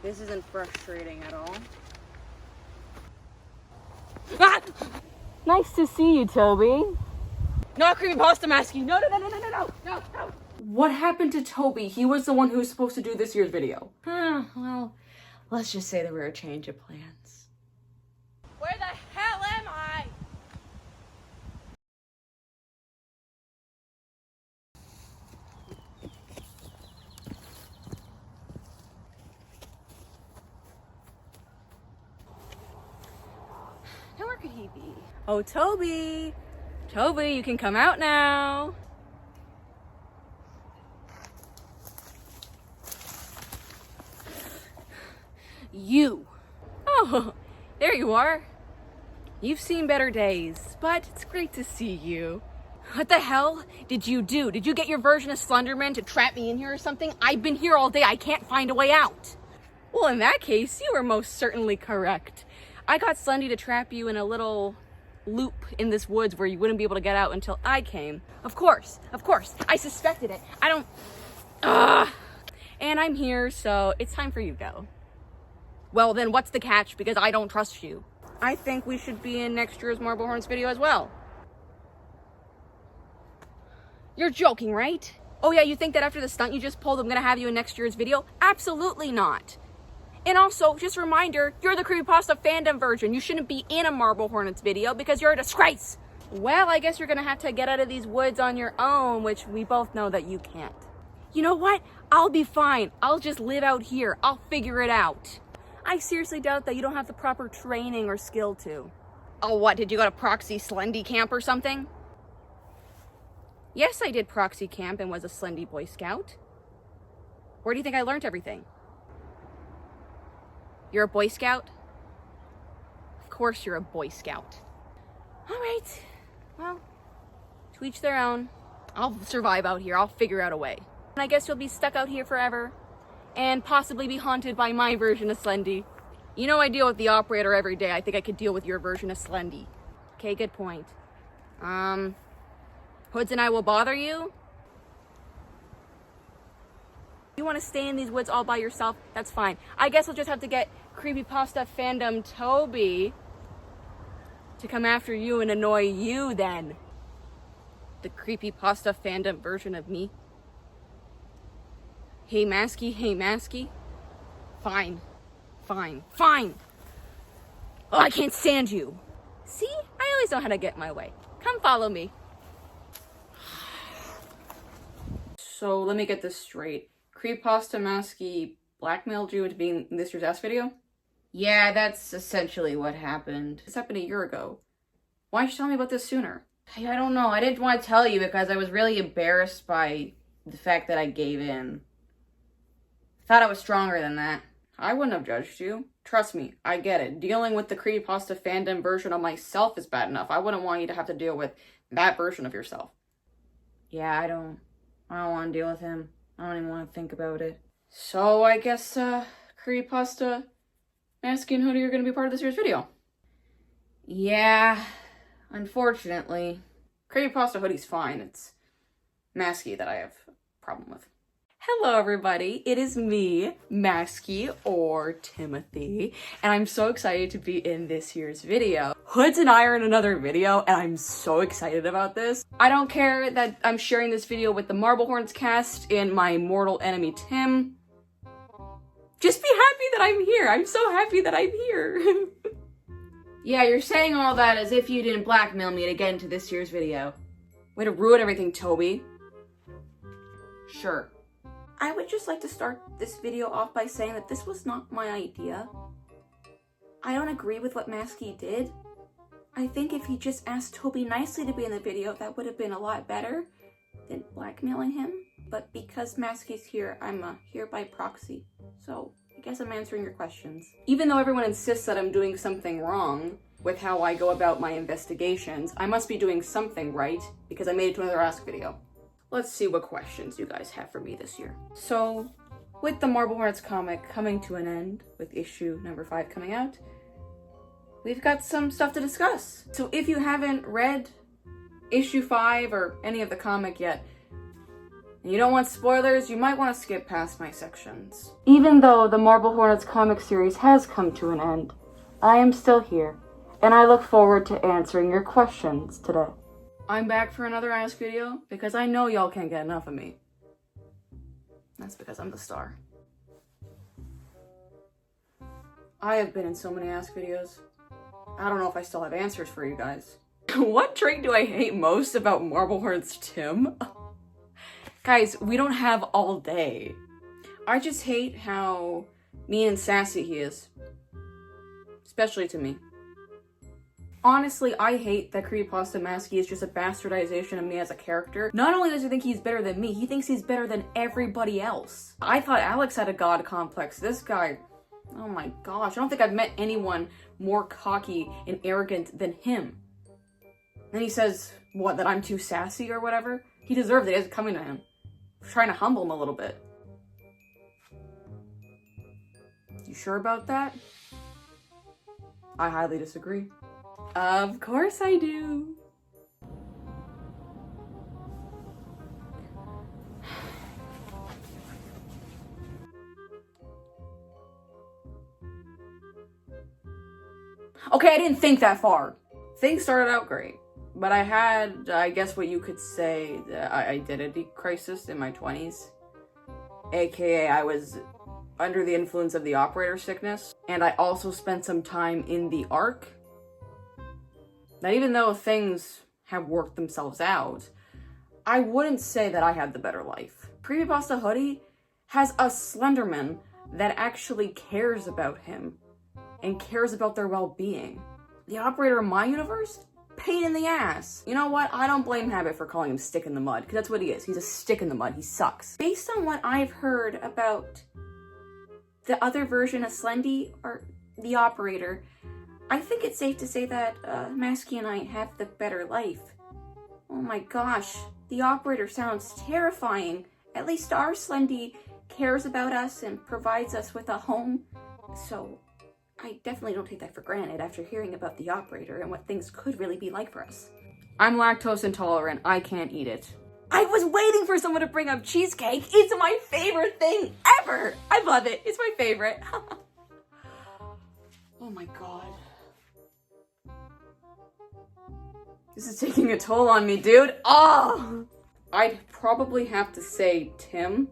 This isn't frustrating at all. Ah! Nice to see you, Toby. Not Creepypasta Masky. No. What happened to Toby? He was the one who was supposed to do this year's video. Well, let's just say there were a change of plans. Where the hell am I? Now where could he be? Oh, Toby! Toby, you can come out now. You. Oh, there you are. You've seen better days, but it's great to see you. What the hell did you do? Did you get your version of Slenderman to trap me in here or something? I've been here all day. I can't find a way out. Well, in that case, you were most certainly correct. I got Slendy to trap you in a little loop in this woods where you wouldn't be able to get out until I came. Of course. I suspected it. And I'm here, so it's time for you to go. Well, then what's the catch? Because I don't trust you. I think we should be in next year's Marble Hornets video as well. You're joking, right? Oh yeah, you think that after the stunt you just pulled, I'm gonna have you in next year's video? Absolutely not. And also, just a reminder, you're the Creepypasta Fandom version. You shouldn't be in a Marble Hornets video because you're a disgrace. Well, I guess you're gonna have to get out of these woods on your own, which we both know that you can't. You know what? I'll be fine. I'll just live out here. I'll figure it out. I seriously doubt that you don't have the proper training or skill to. Oh, what? Did you go to Proxy Slendy Camp or something? Yes, I did Proxy Camp and was a Slendy Boy Scout. Where do you think I learned everything? You're a Boy Scout? Of course you're a Boy Scout. All right. Well, to each their own. I'll survive out here. I'll figure out a way. And I guess you'll be stuck out here forever. And possibly be haunted by my version of Slendy. You know I deal with the operator every day. I think I could deal with your version of Slendy. Okay, good point. Hoods and I will bother you? You want to stay in these woods all by yourself? That's fine. I guess we'll just have to get Creepypasta Fandom Toby to come after you and annoy you then. The Creepypasta Fandom version of me. Hey Masky. Fine. Oh, I can't stand you. See? I always know how to get my way. Come follow me. So let me get this straight. Creepypasta Masky blackmailed you into being in this year's ass video? Yeah, that's essentially what happened. This happened a year ago. Why didn't you tell me about this sooner? I don't know. I didn't want to tell you because I was really embarrassed by the fact that I gave in. Thought I was stronger than that. I wouldn't have judged you. Trust me, I get it. Dealing with the Creepypasta Fandom version of myself is bad enough. I wouldn't want you to have to deal with that version of yourself. Yeah, I don't want to deal with him. I don't even want to think about it. So I guess, Creepypasta Masky and Hoodie are going to be part of this year's video. Yeah, unfortunately. Creepypasta Hoodie's fine. It's Masky that I have a problem with. Hello everybody, it is me, Masky, or Timothy, and I'm so excited to be in this year's video. Hoods and I are in another video, and I'm so excited about this. I don't care that I'm sharing this video with the Marble Hornets cast and my mortal enemy Tim. Just be happy that I'm here. I'm so happy that I'm here. Yeah, you're saying all that as if you didn't blackmail me to get into this year's video. Way to ruin everything, Toby. Sure. I would just like to start this video off by saying that this was not my idea. I don't agree with what Masky did. I think if he just asked Toby nicely to be in the video, that would have been a lot better than blackmailing him. But because Masky's here, I'm here by proxy. So I guess I'm answering your questions. Even though everyone insists that I'm doing something wrong with how I go about my investigations, I must be doing something right because I made it to another Ask video. Let's see what questions you guys have for me this year. So, with the Marble Hornets comic coming to an end, with issue number 5 coming out, we've got some stuff to discuss. So if you haven't read issue 5 or any of the comic yet, and you don't want spoilers, you might want to skip past my sections. Even though the Marble Hornets comic series has come to an end, I am still here, and I look forward to answering your questions today. I'm back for another Ask video because I know y'all can't get enough of me. That's because I'm the star. I have been in so many Ask videos. I don't know if I still have answers for you guys. What trait do I hate most about Marble Hornets Tim? Guys, we don't have all day. I just hate how mean and sassy he is. Especially to me. Honestly, I hate that Creepypasta Masky is just a bastardization of me as a character. Not only does he think he's better than me, he thinks he's better than everybody else. I thought Alex had a god complex. This guy, oh my gosh, I don't think I've met anyone more cocky and arrogant than him. Then he says, what, that I'm too sassy or whatever? He deserved it. It's coming to him. I'm trying to humble him a little bit. You sure about that? I highly disagree. Of course I do. Okay, I didn't think that far. Things started out great, but I had, I guess what you could say, the identity crisis in my 20s. AKA I was under the influence of the operator sickness, and I also spent some time in the Ark. That even though things have worked themselves out, I wouldn't say that I had the better life. Creepypasta Hoodie has a Slenderman that actually cares about him and cares about their well-being. The operator in my universe? Pain in the ass. You know what? I don't blame Habit for calling him Stick in the Mud, because that's what he is. He's a stick in the mud. He sucks. Based on what I've heard about the other version of Slendy, or the operator, I think it's safe to say that Masky and I have the better life. Oh my gosh, the operator sounds terrifying. At least our Slendy cares about us and provides us with a home. So I definitely don't take that for granted after hearing about the operator and what things could really be like for us. I'm lactose intolerant. I can't eat it. I was waiting for someone to bring up cheesecake. It's my favorite thing ever. I love it. It's my favorite. Oh my god. This is taking a toll on me, dude. Oh! I'd probably have to say Tim,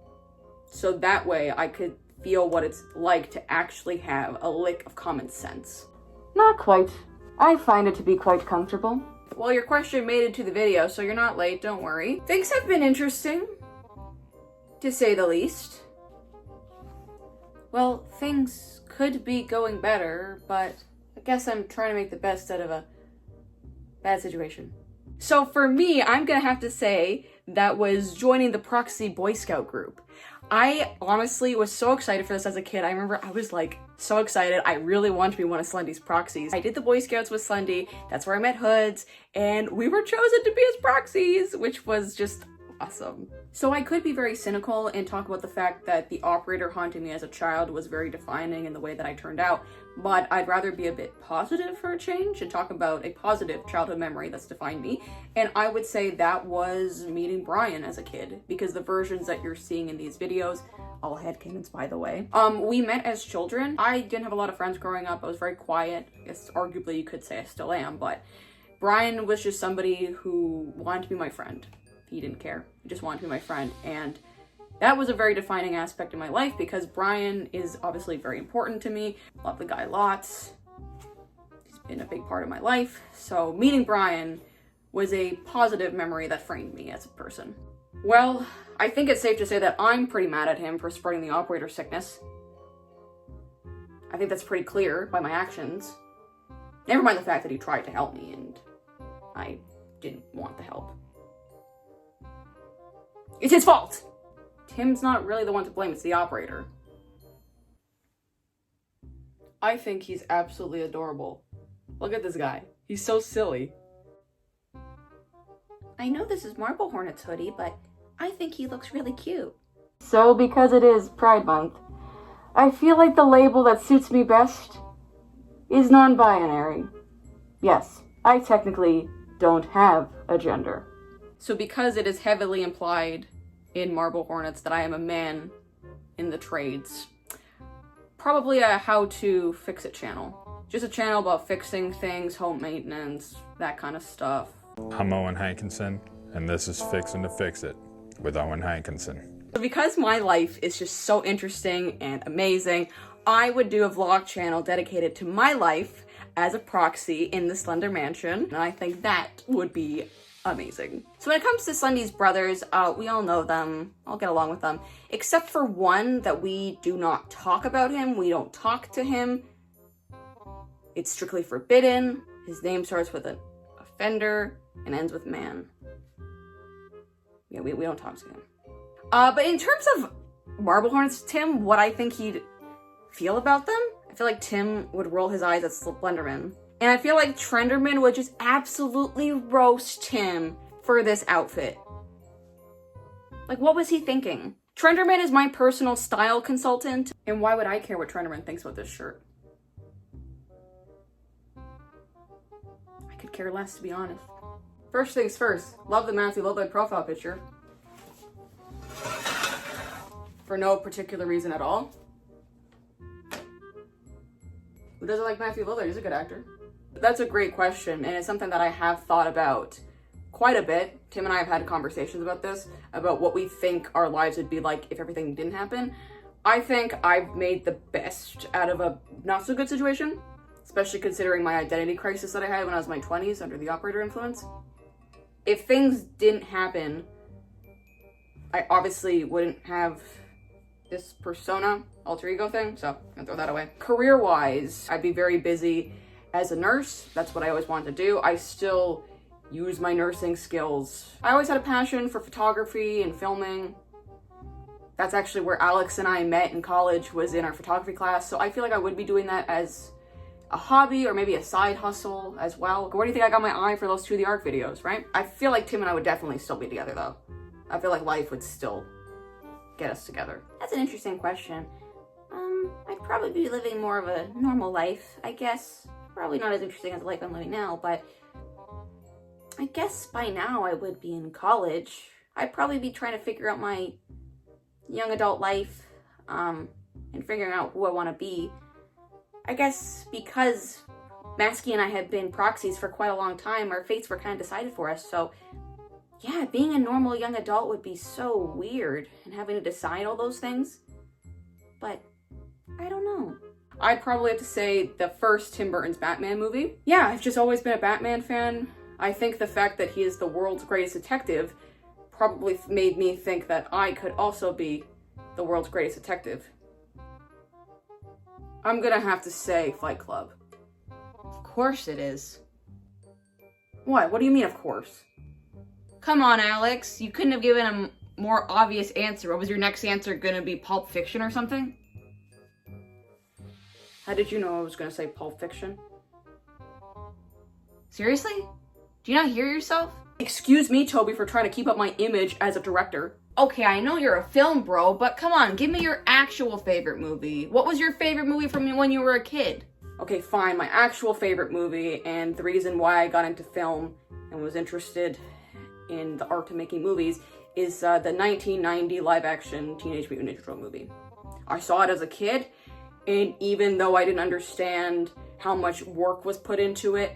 so that way I could feel what it's like to actually have a lick of common sense. Not quite. I find it to be quite comfortable. Well, your question made it to the video, so you're not late, don't worry. Things have been interesting, to say the least. Well, things could be going better, but I guess I'm trying to make the best out of a bad situation. So for me, I'm gonna have to say that was joining the Proxy Boy Scout group. I honestly was so excited for this as a kid. I remember I was like so excited. I really wanted to be one of Slendy's proxies. I did the Boy Scouts with Slendy. That's where I met Hoods, and we were chosen to be his proxies, which was just awesome. So I could be very cynical and talk about the fact that the operator haunting me as a child was very defining in the way that I turned out, but I'd rather be a bit positive for a change and talk about a positive childhood memory that's defined me. And I would say that was meeting Brian as a kid, because the versions that you're seeing in these videos, all headcanons by the way, we met as children. I didn't have a lot of friends growing up. I was very quiet. I guess arguably you could say I still am, but Brian was just somebody who wanted to be my friend. He didn't care. He just wanted to be my friend. And that was a very defining aspect in my life because Brian is obviously very important to me. Love the guy lots. He's been a big part of my life. So meeting Brian was a positive memory that framed me as a person. Well, I think it's safe to say that I'm pretty mad at him for spreading the operator sickness. I think that's pretty clear by my actions. Never mind the fact that he tried to help me and I didn't want the help. It's his fault! Tim's not really the one to blame, it's the operator. I think he's absolutely adorable. Look at this guy. He's so silly. I know this is Marble Hornets Hoodie, but I think he looks really cute. So, because it is Pride Month, I feel like the label that suits me best is non-binary. Yes, I technically don't have a gender. So because it is heavily implied in Marble Hornets that I am a man in the trades. Probably a how-to fix-it channel. Just a channel about fixing things, home maintenance, that kind of stuff. I'm Owen Hankinson, and this is Fixin' to Fix It with Owen Hankinson. So because my life is just so interesting and amazing, I would do a vlog channel dedicated to my life as a proxy in the Slender Mansion, and I think that would be amazing. So when it comes to Slendy's brothers, we all know them, I'll get along with them, except for one that we do not talk about him, we don't talk to him. It's strictly forbidden. His name starts with an offender and ends with man. Yeah, we don't talk to him. But in terms of Marble Hornets, Tim, what I think he'd feel about them, I feel like Tim would roll his eyes at Slenderman. And I feel like Trenderman would just absolutely roast Tim for this outfit. Like, what was he thinking? Trenderman is my personal style consultant, and why would I care what Trenderman thinks about this shirt? I could care less, to be honest. First things first, love the Matthew Lillard profile picture. For no particular reason at all. Who doesn't like Matthew Lillard? He's a good actor. That's a great question, and it's something that I have thought about quite a bit. Tim and I have had conversations about this, about what we think our lives would be like if everything didn't happen. I think I've made the best out of a not so good situation, especially considering my identity crisis that I had when I was in my 20s under the operator influence. If things didn't happen, I obviously wouldn't have this persona, alter ego thing, so I'm gonna throw that away. Career-wise, I'd be very busy as a nurse. That's what I always wanted to do. I still use my nursing skills. I always had a passion for photography and filming. That's actually where Alex and I met in college, was in our photography class, so I feel like I would be doing that as a hobby or maybe a side hustle as well. Where do you think I got my eye for those 2 of the ARC videos, right? I feel like Tim and I would definitely still be together though. I feel like life would still get us together. That's an interesting question. I'd probably be living more of a normal life, I guess. Probably not as interesting as the life I'm living now, but I guess by now I would be in college. I'd probably be trying to figure out my young adult life, and figuring out who I want to be. I guess because Masky and I had been proxies for quite a long time, our fates were kind of decided for us, so yeah, being a normal young adult would be so weird, and having to decide all those things. But I don't know. I'd probably have to say the first Tim Burton's Batman movie. Yeah, I've just always been a Batman fan. I think the fact that he is the world's greatest detective probably made me think that I could also be the world's greatest detective. I'm gonna have to say Fight Club. Of course it is. What? What do you mean, of course? Come on, Alex. You couldn't have given a more obvious answer. What was your next answer gonna be? Pulp Fiction or something? How did you know I was gonna say Pulp Fiction? Seriously? Do you not hear yourself? Excuse me, Toby, for trying to keep up my image as a director. Okay, I know you're a film bro, but come on, give me your actual favorite movie. What was your favorite movie from when you were a kid? Okay, fine, my actual favorite movie, and the reason why I got into film and was interested in the art of making movies is the 1990 live-action Teenage Mutant Ninja Turtle movie. I saw it as a kid, and even though I didn't understand how much work was put into it,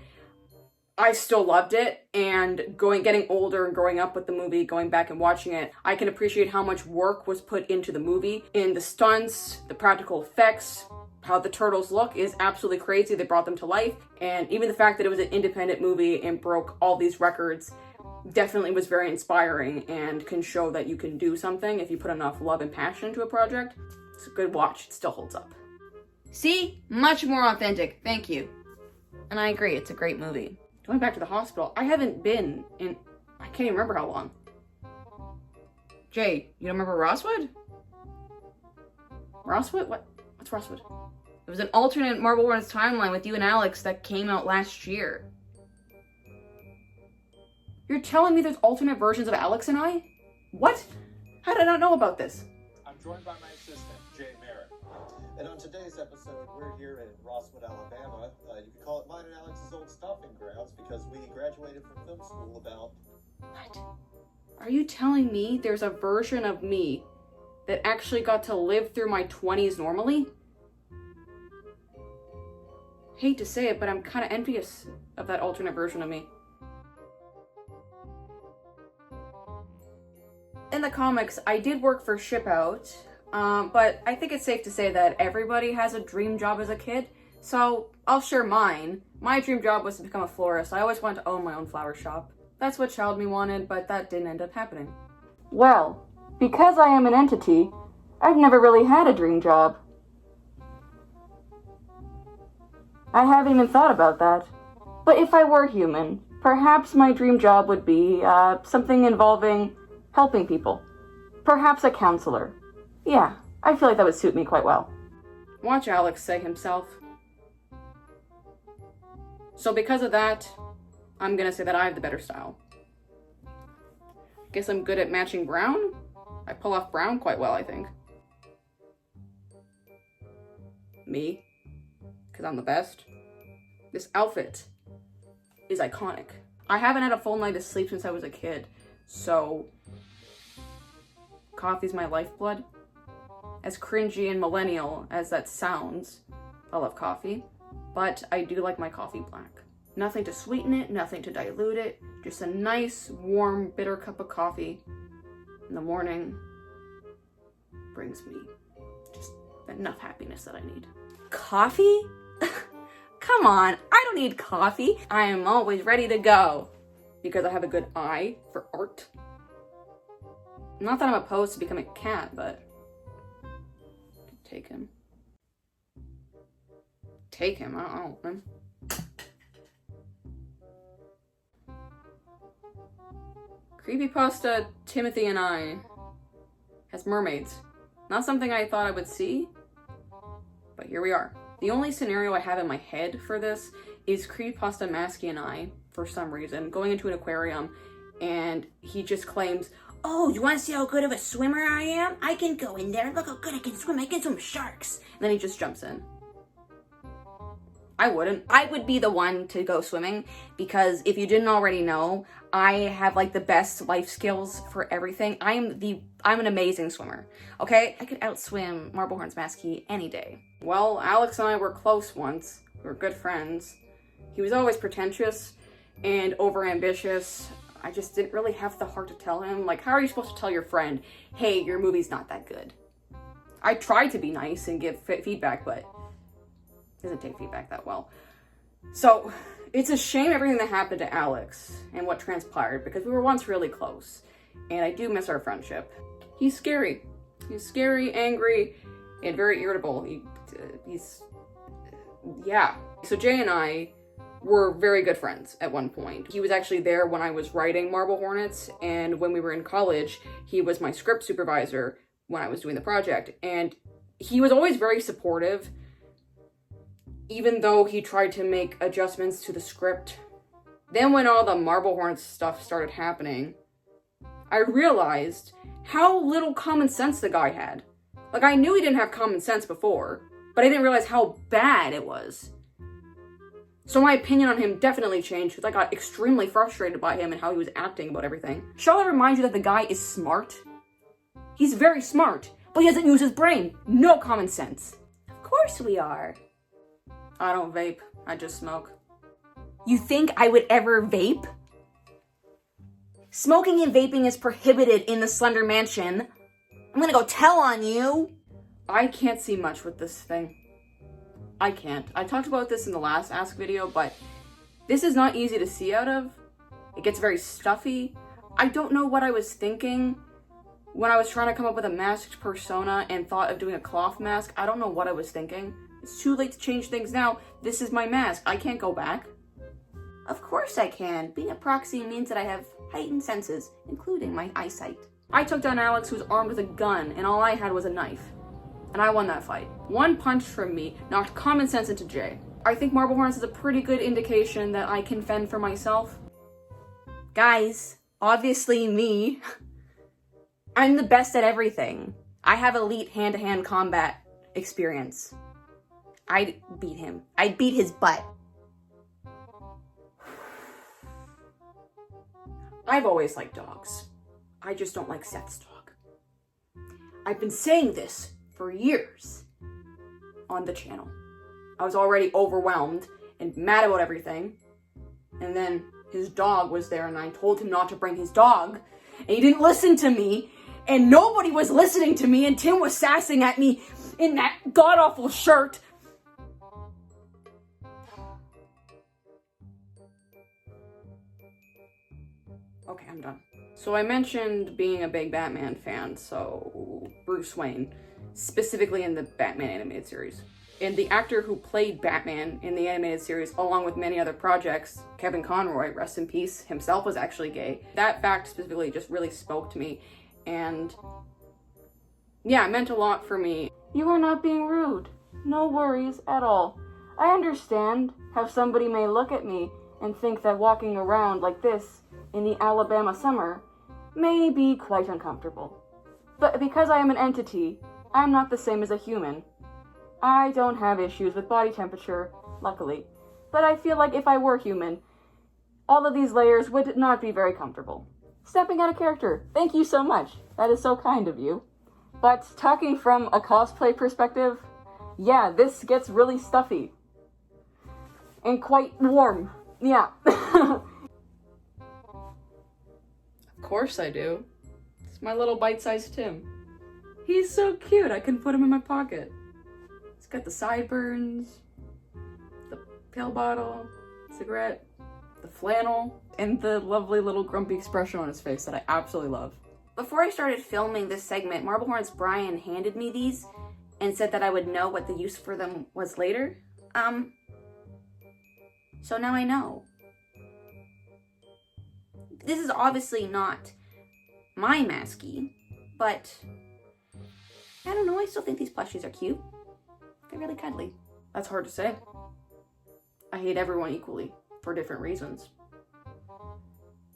I still loved it, and getting older and growing up with the movie, going back and watching it, I can appreciate how much work was put into the movie. In the stunts, the practical effects, how the turtles look is absolutely crazy. They brought them to life, and even the fact that it was an independent movie and broke all these records definitely was very inspiring and can show that you can do something if you put enough love and passion into a project. It's a good watch. It still holds up. See? Much more authentic. Thank you. And I agree. It's a great movie. Going back to the hospital, I haven't been in, I can't even remember how long. Jay, you don't remember Rosswood? Rosswood? What's Rosswood? It was an alternate Marble Hornets timeline with you and Alex that came out last year. You're telling me there's alternate versions of Alex and I? What? How did I not know about this? I'm joined by my assistant, Jay Merritt. And on today's episode, we're here in Rosswood, Alabama. You could call it mine and Alex's old stomping grounds because we graduated from film school about... What? Are you telling me there's a version of me that actually got to live through my 20s normally? Hate to say it, but I'm kind of envious of that alternate version of me. In the comics, I did work for Ship Out, but I think it's safe to say that everybody has a dream job as a kid, so I'll share mine. My dream job was to become a florist. I always wanted to own my own flower shop. That's what child me wanted, but that didn't end up happening. Well, because I am an entity, I've never really had a dream job. I haven't even thought about that. But if I were human, perhaps my dream job would be something involving helping people. Perhaps a counselor. Yeah, I feel like that would suit me quite well. Watch Alex say himself. So because of that, I'm gonna say that I have the better style. Guess I'm good at matching brown? I pull off brown quite well, I think. Me? Because I'm the best. This outfit is iconic. I haven't had a full night of sleep since I was a kid, so coffee's my lifeblood. As cringy and millennial as that sounds, I love coffee, but I do like my coffee black. Nothing to sweeten it, nothing to dilute it, just a nice, warm, bitter cup of coffee in the morning brings me just enough happiness that I need. Coffee? Come on, I don't need coffee. I am always ready to go because I have a good eye for art. Not that I'm opposed to becoming a cat, but take him. Take him, I don't know. Creepypasta Timothy and I has mermaids. Not something I thought I would see, but here we are. The only scenario I have in my head for this is Creepypasta Masky and I, for some reason, going into an aquarium, and he just claims, "Oh, you want to see how good of a swimmer I am? I can go in there. Look how good I can swim. I can swim with sharks." And then he just jumps in. I wouldn't. I would be the one to go swimming because if you didn't already know, I have like the best life skills for everything. I'm an amazing swimmer. Okay? I could outswim Marble Hornets Masky any day. Well, Alex and I were close once. We were good friends. He was always pretentious and overambitious. I just didn't really have the heart to tell him. Like, how are you supposed to tell your friend, "Hey, your movie's not that good"? I tried to be nice and give feedback, but doesn't take feedback that well. So it's a shame everything that happened to Alex and what transpired because we were once really close and I do miss our friendship. He's scary. He's scary, angry, and very irritable. Yeah. So Jay and I were very good friends at one point. He was actually there when I was writing Marble Hornets, and when we were in college, he was my script supervisor when I was doing the project, and he was always very supportive. Even though he tried to make adjustments to the script. Then when all the Marble Hornets stuff started happening, I realized how little common sense the guy had. Like, I knew he didn't have common sense before, but I didn't realize how bad it was. So my opinion on him definitely changed because I got extremely frustrated by him and how he was acting about everything. Shall I remind you that the guy is smart? He's very smart, but he doesn't use his brain. No common sense. Of course we are. I don't vape. I just smoke. You think I would ever vape? Smoking and vaping is prohibited in the Slender Mansion. I'm gonna go tell on you. I can't see much with this thing. I can't. I talked about this in the last Ask video, but this is not easy to see out of. It gets very stuffy. I don't know what I was thinking when I was trying to come up with a masked persona and thought of doing a cloth mask. I don't know what I was thinking. It's too late to change things now. This is my mask. I can't go back. Of course I can. Being a proxy means that I have heightened senses, including my eyesight. I took down Alex, who was armed with a gun, and all I had was a knife. And I won that fight. One punch from me knocked common sense into Jay. I think Marble Hornets is a pretty good indication that I can fend for myself. Guys, obviously me. I'm the best at everything. I have elite hand-to-hand combat experience. I'd beat him. I'd beat his butt. I've always liked dogs. I just don't like Seth's dog. I've been saying this for years on the channel. I was already overwhelmed and mad about everything. And then his dog was there and I told him not to bring his dog. And he didn't listen to me. And nobody was listening to me. And Tim was sassing at me in that god-awful shirt. Okay, I'm done. So I mentioned being a big Batman fan, so Bruce Wayne, specifically in the Batman animated series. And the actor who played Batman in the animated series, along with many other projects, Kevin Conroy, rest in peace, himself was actually gay. That fact specifically just really spoke to me, and yeah, it meant a lot for me. You are not being rude. No worries at all. I understand how somebody may look at me and think that walking around like this in the Alabama summer may be quite uncomfortable. But because I am an entity, I'm not the same as a human. I don't have issues with body temperature, luckily. But I feel like if I were human, all of these layers would not be very comfortable. Stepping out of character. Thank you so much. That is so kind of you. But talking from a cosplay perspective, yeah, this gets really stuffy. And quite warm. Yeah. Of course I do. It's my little bite-sized Tim. He's so cute, I can put him in my pocket. He's got the sideburns, the pill bottle, cigarette, the flannel, and the lovely little grumpy expression on his face that I absolutely love. Before I started filming this segment, Marble Hornets Brian handed me these and said that I would know what the use for them was later. So now I know. This is obviously not my Masky, but I don't know, I still think these plushies are cute. They're really cuddly. That's hard to say. I hate everyone equally, for different reasons.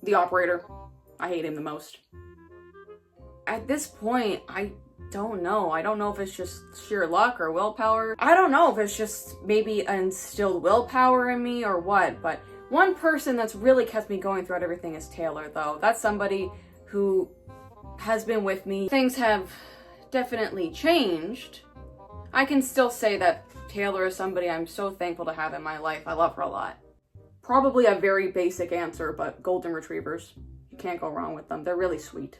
The operator, I hate him the most. At this point, I don't know. I don't know if it's just sheer luck or willpower. I don't know if it's just maybe instilled willpower in me or what, but one person that's really kept me going throughout everything is Taylor, though. That's somebody who has been with me. Things have definitely changed. I can still say that Taylor is somebody I'm so thankful to have in my life. I love her a lot. Probably a very basic answer, but golden retrievers. You can't go wrong with them. They're really sweet.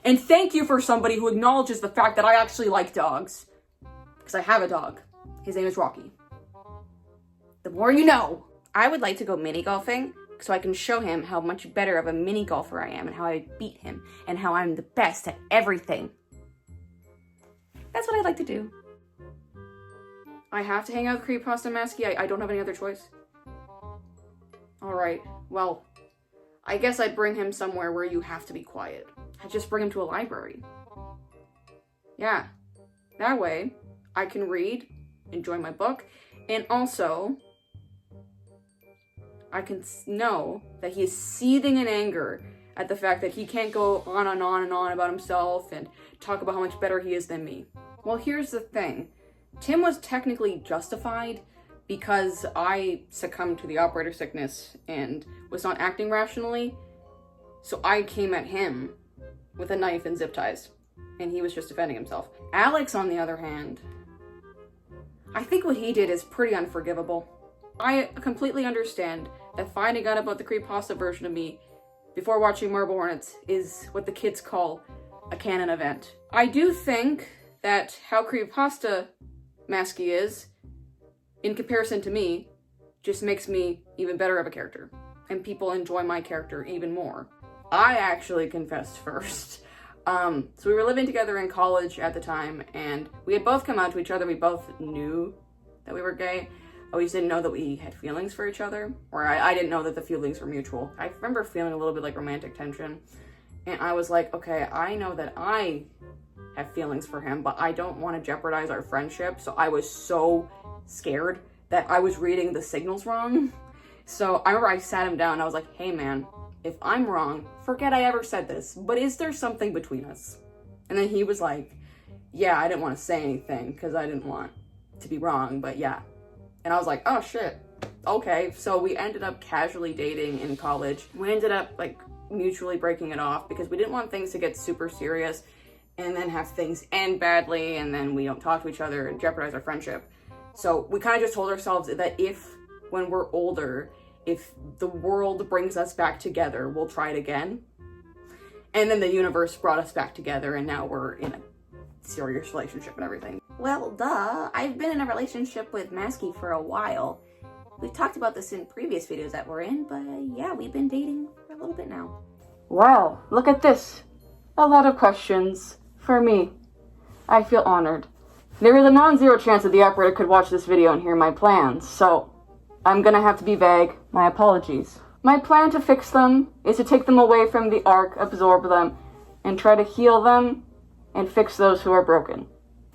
And thank you for somebody who acknowledges the fact that I actually like dogs. Because I have a dog. His name is Rocky. The more you know. I would like to go mini golfing so I can show him how much better of a mini golfer I am and how I beat him and how I'm the best at everything. That's what I'd like to do. I have to hang out with Creepypasta Masky. I don't have any other choice. Alright, well, I guess I'd bring him somewhere where you have to be quiet. I'd just bring him to a library. Yeah, that way I can read, enjoy my book, and also I can know that he is seething in anger at the fact that he can't go on and on and on about himself and talk about how much better he is than me. Well, here's the thing. Tim was technically justified because I succumbed to the operator sickness and was not acting rationally. So I came at him with a knife and zip ties, and he was just defending himself. Alex, on the other hand, I think what he did is pretty unforgivable. I completely understand that finding out about the Creepypasta version of me before watching Marble Hornets is what the kids call a canon event. I do think that how Creepypasta Masky is, in comparison to me, just makes me even better of a character, and people enjoy my character even more. I actually confessed first. So we were living together in college at the time, and we had both come out to each other. We both knew that we were gay. We just didn't know that we had feelings for each other, or I didn't know that the feelings were mutual. I remember feeling a little bit like romantic tension, and I was like, okay, I know that I have feelings for him, but I don't want to jeopardize our friendship, so I was so scared that I was reading the signals wrong. So I remember I sat him down and I was like, hey man, if I'm wrong, forget I ever said this, but is there something between us? And then he was like, yeah, I didn't want to say anything because I didn't want to be wrong, but yeah. And I was like, oh shit, okay. So we ended up casually dating in college. We ended up like mutually breaking it off because we didn't want things to get super serious and then have things end badly and then we don't talk to each other and jeopardize our friendship. So we kind of just told ourselves that if, when we're older, if the world brings us back together, we'll try it again. And then the universe brought us back together and now we're in a serious relationship and everything. Well, duh. I've been in a relationship with Masky for a while. We've talked about this in previous videos that we're in, but yeah, we've been dating for a little bit now. Wow, look at this. A lot of questions. For me. I feel honored. There is a non-zero chance that the operator could watch this video and hear my plans, so I'm gonna have to be vague. My apologies. My plan to fix them is to take them away from the arc, absorb them, and try to heal them and fix those who are broken.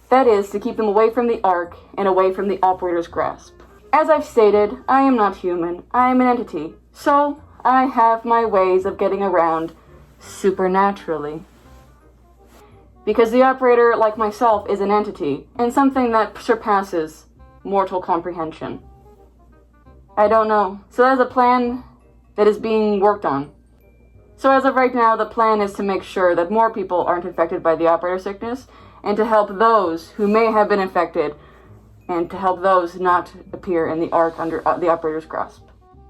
That is, to keep them away from the arc and away from the operator's grasp. As I've stated, I am not human. I am an entity. So, I have my ways of getting around supernaturally. Because the operator, like myself, is an entity, and something that surpasses mortal comprehension. I don't know. So there's a plan that is being worked on. So as of right now, the plan is to make sure that more people aren't infected by the operator sickness, and to help those who may have been infected, and to help those not appear in the arc under the operator's grasp.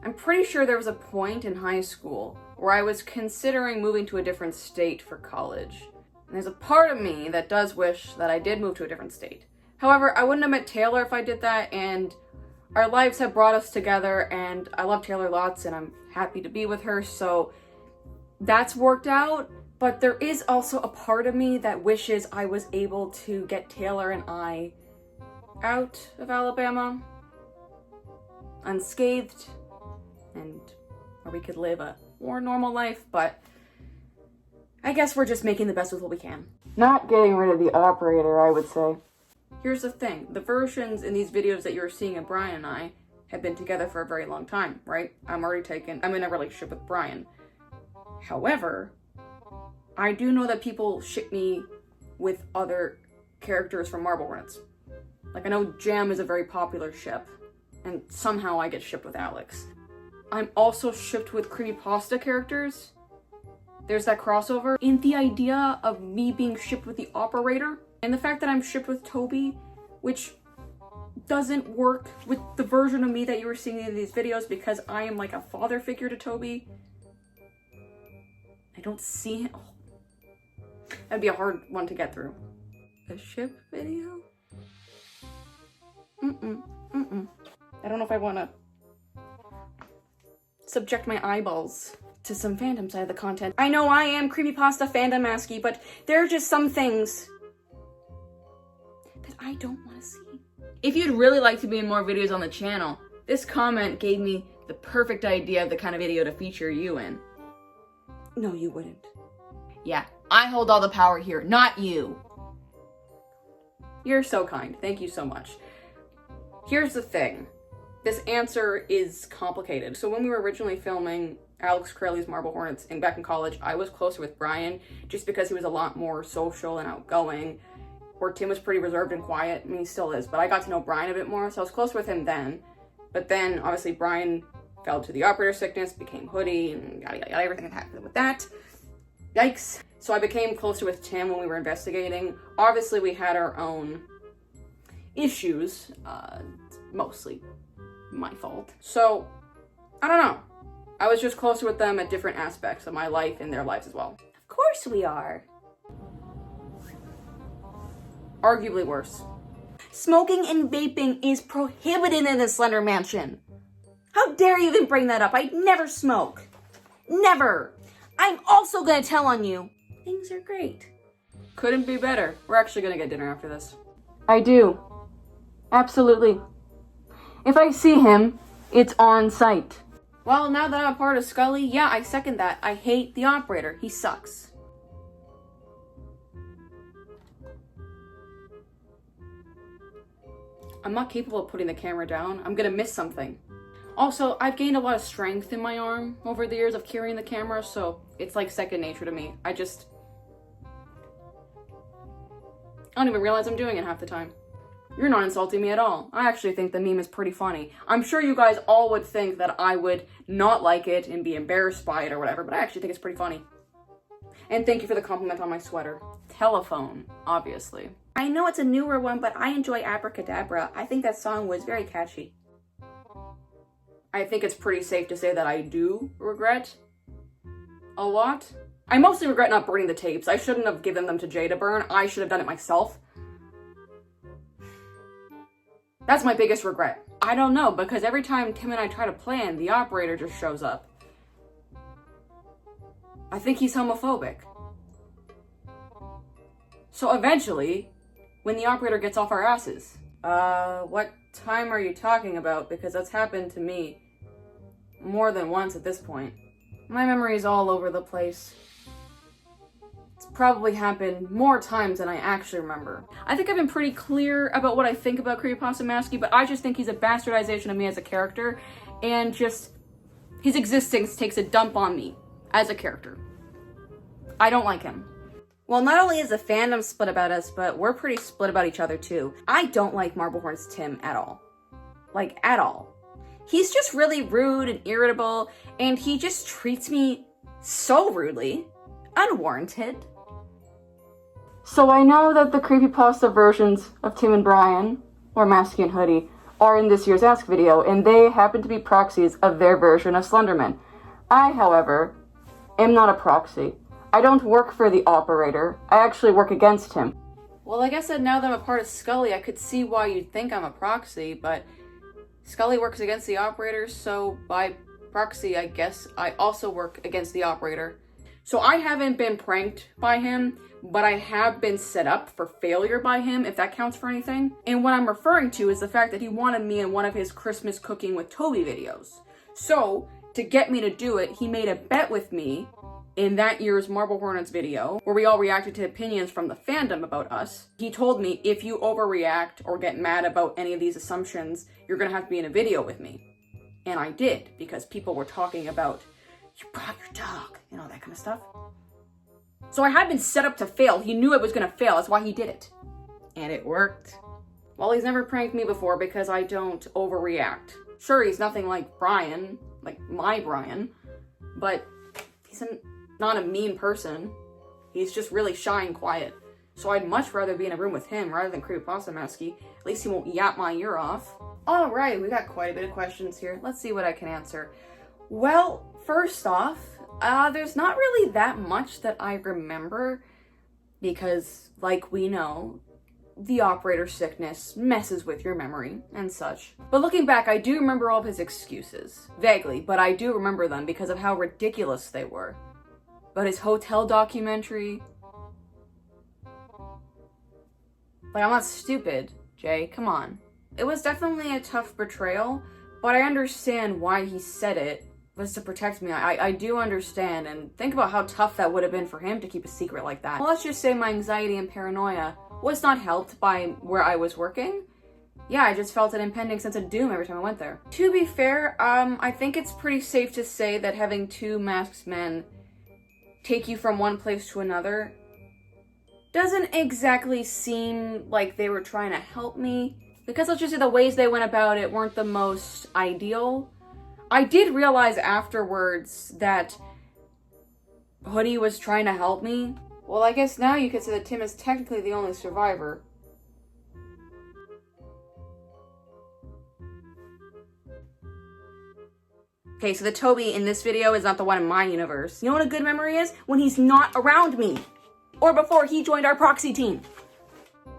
I'm pretty sure there was a point in high school where I was considering moving to a different state for college. And there's a part of me that does wish that I did move to a different state. However, I wouldn't have met Taylor if I did that, and our lives have brought us together, and I love Taylor lots, and I'm happy to be with her, so that's worked out. But there is also a part of me that wishes I was able to get Taylor and I out of Alabama unscathed, and where we could live a more normal life, but I guess we're just making the best with what we can. Not getting rid of the operator, I would say. Here's the thing. The versions in these videos that you're seeing of Brian and I have been together for a very long time, right? I'm in a relationship with Brian. However, I do know that people ship me with other characters from Marble Hornets. Like, I know Jam is a very popular ship, and somehow I get shipped with Alex. I'm also shipped with Creepypasta characters. There's that crossover. And the idea of me being shipped with the operator, and the fact that I'm shipped with Toby, which doesn't work with the version of me that you were seeing in these videos because I am like a father figure to Toby. I don't see him. Oh. That'd be a hard one to get through. A ship video? I don't know if I want to subject my eyeballs to some fandom side of the content. I know I am Creepypasta Fandom Masky, but there are just some things that I don't want to see. If you'd really like to be in more videos on the channel, this comment gave me the perfect idea of the kind of video to feature you in. No, you wouldn't. Yeah, I hold all the power here, not you. You're so kind. Thank you so much. Here's the thing. This answer is complicated. So when we were originally filming Alex Crowley's Marble Hornets back in college, I was closer with Brian just because he was a lot more social and outgoing, where Tim was pretty reserved and quiet. I mean, he still is, but I got to know Brian a bit more, so I was closer with him then. But then, obviously, Brian fell to the operator sickness, became Hoodie, and yada, yada, yada, everything that happened with that. Yikes. So I became closer with Tim when we were investigating. Obviously, we had our own issues, mostly my fault. So, I don't know. I was just closer with them at different aspects of my life and their lives as well. Of course we are. Arguably worse. Smoking and vaping is prohibited in the Slender Mansion. How dare you even bring that up? I never smoke. Never. I'm also gonna tell on you. Things are great. Couldn't be better. We're actually gonna get dinner after this. I do. Absolutely. If I see him, it's on sight. Well, now that I'm a part of Scully, yeah, I second that. I hate the operator. He sucks. I'm not capable of putting the camera down. I'm gonna miss something. Also, I've gained a lot of strength in my arm over the years of carrying the camera, so it's like second nature to me. I don't even realize I'm doing it half the time. You're not insulting me at all. I actually think the meme is pretty funny. I'm sure you guys all would think that I would not like it and be embarrassed by it or whatever, but I actually think it's pretty funny. And thank you for the compliment on my sweater. Telephone, obviously. I know it's a newer one, but I enjoy Abracadabra. I think that song was very catchy. I think it's pretty safe to say that I do regret a lot. I mostly regret not burning the tapes. I shouldn't have given them to Jay to burn. I should have done it myself. That's my biggest regret. I don't know, because every time Tim and I try to plan, the operator just shows up. I think he's homophobic. So eventually, when the operator gets off our asses. What time are you talking about? Because that's happened to me more than once at this point. My memory is all over the place. It's probably happened more times than I actually remember. I think I've been pretty clear about what I think about Creepypasta Masky, but I just think he's a bastardization of me as a character, and just his existence takes a dump on me as a character. I don't like him. Well, not only is the fandom split about us, but we're pretty split about each other too. I don't like Marble Hornets Tim at all. Like, at all. He's just really rude and irritable, and he just treats me so rudely. Unwarranted. So I know that the creepypasta versions of Tim and Brian, or Masky and Hoodie, are in this year's Ask video, and they happen to be proxies of their version of Slenderman. I, however, am not a proxy. I don't work for the operator. I actually work against him. Well, I guess that now that I'm a part of Scully, I could see why you'd think I'm a proxy, but Scully works against the operator, so by proxy, I guess I also work against the operator. So I haven't been pranked by him, but I have been set up for failure by him, if that counts for anything. And what I'm referring to is the fact that he wanted me in one of his Christmas cooking with Toby videos. So, to get me to do it, he made a bet with me in that year's Marble Hornets video, where we all reacted to opinions from the fandom about us. He told me, if you overreact or get mad about any of these assumptions, you're gonna have to be in a video with me. And I did, because people were talking about, you brought your dog, and all that kind of stuff. So I had been set up to fail. He knew it was gonna fail, that's why he did it. And it worked. Well, he's never pranked me before because I don't overreact. Sure, he's nothing like Brian, like my Brian, but he's not a mean person. He's just really shy and quiet. So I'd much rather be in a room with him rather than Creepypasta Masky. At least he won't yap my ear off. Alright, we got quite a bit of questions here. Let's see what I can answer. Well, first off, there's not really that much that I remember because, like we know, the operator sickness messes with your memory and such. But looking back, I do remember all of his excuses. Vaguely, but I do remember them because of how ridiculous they were. But his hotel documentary... Like, I'm not stupid, Jay, come on. It was definitely a tough betrayal, but I understand why he said it was to protect me. I do understand, and think about how tough that would have been for him to keep a secret like that. Well, let's just say my anxiety and paranoia was not helped by where I was working. Yeah, I just felt an impending sense of doom every time I went there. To be fair, I think it's pretty safe to say that having two masked men take you from one place to another doesn't exactly seem like they were trying to help me, because let's just say the ways they went about it weren't the most ideal. I did realize afterwards that Hoodie was trying to help me. Well, I guess now you could say that Tim is technically the only survivor. Okay, so the Toby in this video is not the one in my universe. You know what a good memory is? When he's not around me. Or before he joined our proxy team.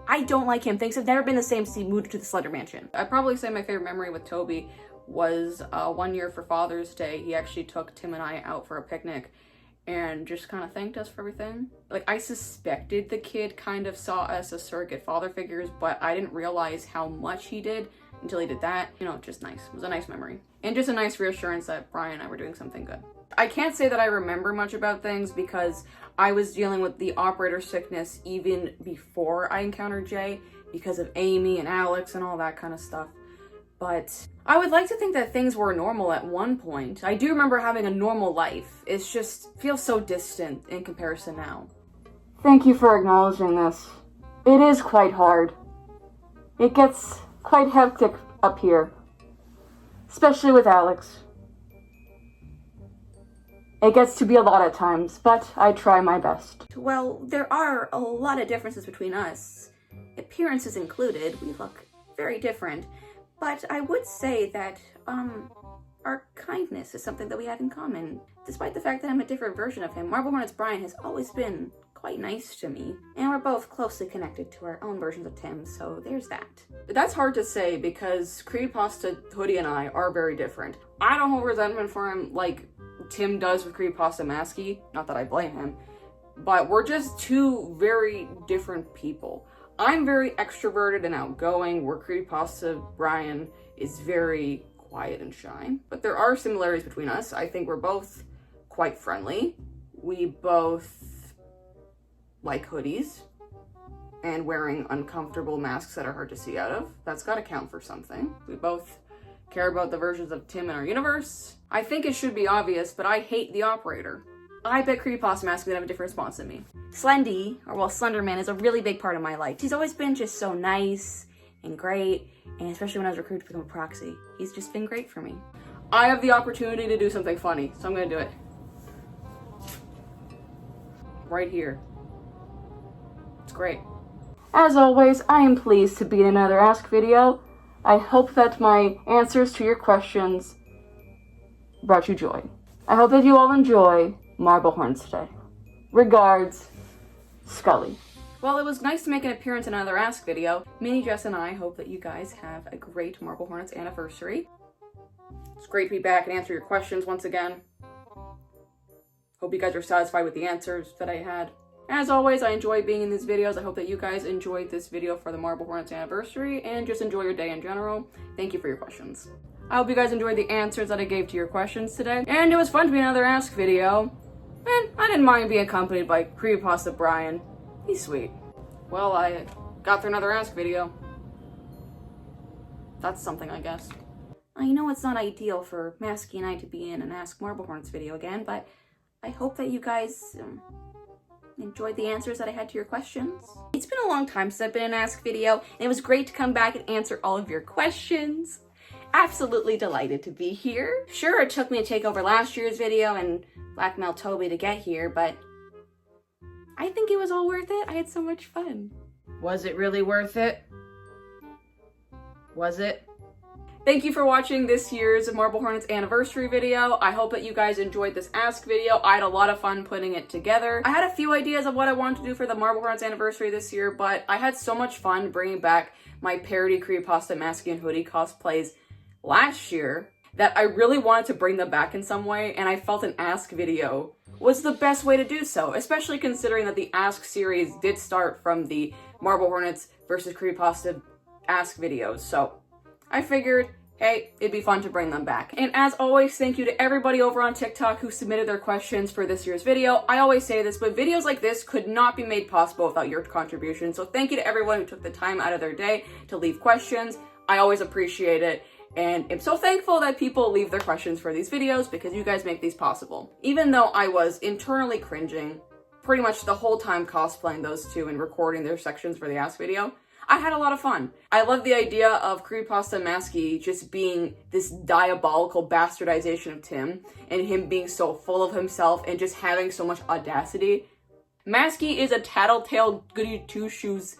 I don't like him. Things have never been the same since he moved to the Slender Mansion. I'd probably say my favorite memory with Toby was one year for Father's Day. He actually took Tim and I out for a picnic and just kind of thanked us for everything. Like, I suspected the kid kind of saw us as surrogate father figures, but I didn't realize how much he did until he did that. You know, just nice. It was a nice memory. And just a nice reassurance that Brian and I were doing something good. I can't say that I remember much about things because I was dealing with the operator sickness even before I encountered Jay because of Amy and Alex and all that kind of stuff. But I would like to think that things were normal at one point. I do remember having a normal life. It just feels so distant in comparison now. Thank you for acknowledging this. It is quite hard. It gets quite hectic up here, especially with Alex. It gets to be a lot at times, but I try my best. Well, there are a lot of differences between us, appearances included. We look very different, but I would say that, our kindness is something that we have in common. Despite the fact that I'm a different version of him, Marble Hornets Brian has always been quite nice to me, and we're both closely connected to our own versions of Tim, so there's that. But that's hard to say because Creepypasta Hoodie and I are very different. I don't hold resentment for him like Tim does with Creepypasta Masky, not that I blame him, but we're just two very different people. I'm very extroverted and outgoing, where Creepypasta Brian is very quiet and shy. But there are similarities between us. I think we're both quite friendly. We both like hoodies and wearing uncomfortable masks that are hard to see out of. That's gotta count for something. We both care about the versions of Tim in our universe. I think it should be obvious, but I hate the operator. I bet Creepypasta Masky would have a different response than me. Slendy, or well, Slenderman, is a really big part of my life. He's always been just so nice and great, and especially when I was recruited to become a proxy. He's just been great for me. I have the opportunity to do something funny, so I'm gonna do it. Right here. It's great. As always, I am pleased to be in another Ask video. I hope that my answers to your questions brought you joy. I hope that you all enjoy Marble Hornets today. Regards, Scully. Well, it was nice to make an appearance in another Ask video. Minnie, Jess, and I hope that you guys have a great Marble Hornets anniversary. It's great to be back and answer your questions once again. Hope you guys are satisfied with the answers that I had. As always, I enjoy being in these videos. I hope that you guys enjoyed this video for the Marble Hornets anniversary and just enjoy your day in general. Thank you for your questions. I hope you guys enjoyed the answers that I gave to your questions today. And it was fun to be in another Ask video. And I didn't mind being accompanied by Creepypasta Brian. He's sweet. Well, I got through another Ask video. That's something, I guess. I know it's not ideal for Masky and I to be in an Ask Marble Hornets video again, but I hope that you guys enjoyed the answers that I had to your questions. It's been a long time since I've been in an Ask video, and it was great to come back and answer all of your questions. Absolutely delighted to be here. Sure, it took me to take over last year's video and blackmail Toby to get here, but I think it was all worth it. I had so much fun. Was it really worth it? Was it? Thank you for watching this year's Marble Hornets anniversary video. I hope that you guys enjoyed this Ask video. I had a lot of fun putting it together. I had a few ideas of what I wanted to do for the Marble Hornets anniversary this year, but I had so much fun bringing back my parody Creepypasta Masky and Hoodie cosplays last year that I really wanted to bring them back in some way, and I felt an Ask video was the best way to do so, especially considering that the Ask series did start from the Marble Hornets versus Creepypasta Ask videos. So I figured, hey, it'd be fun to bring them back. And as always, thank you to everybody over on TikTok who submitted their questions for this year's video. I always say this, but videos like this could not be made possible without your contribution. So thank you to everyone who took the time out of their day to leave questions. I always appreciate it. And I'm so thankful that people leave their questions for these videos because you guys make these possible. Even though I was internally cringing pretty much the whole time cosplaying those two and recording their sections for the Ask video, I had a lot of fun. I love the idea of Creepypasta Masky just being this diabolical bastardization of Tim and him being so full of himself and just having so much audacity. Masky is a tattletale goody two-shoes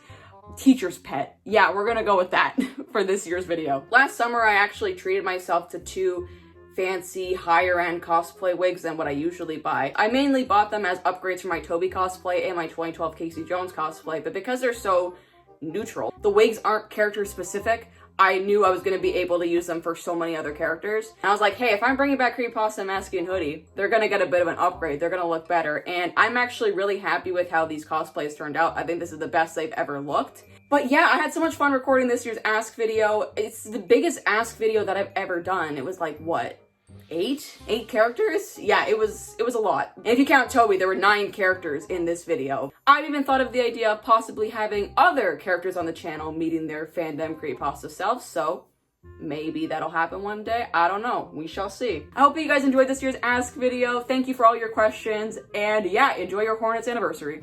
teacher's pet. Yeah, we're gonna go with that for this year's video. Last summer, I actually treated myself to two fancy, higher-end cosplay wigs than what I usually buy. I mainly bought them as upgrades for my Toby cosplay and my 2012 Casey Jones cosplay, but because they're so neutral, the wigs aren't character specific, I knew I was going to be able to use them for so many other characters. And I was like, hey, if I'm bringing back Creepypasta Masky and Hoodie, they're going to get a bit of an upgrade. They're going to look better. And I'm actually really happy with how these cosplays turned out. I think this is the best they've ever looked. But yeah, I had so much fun recording this year's Ask video. It's the biggest Ask video that I've ever done. It was like, what? Eight characters? Yeah, it was a lot. And if you count Toby, there were 9 characters in this video. I've even thought of the idea of possibly having other characters on the channel meeting their fandom Creepypasta selves, so maybe that'll happen one day. I don't know. We shall see. I hope you guys enjoyed this year's Ask video. Thank you for all your questions, and yeah, enjoy your Hornets anniversary.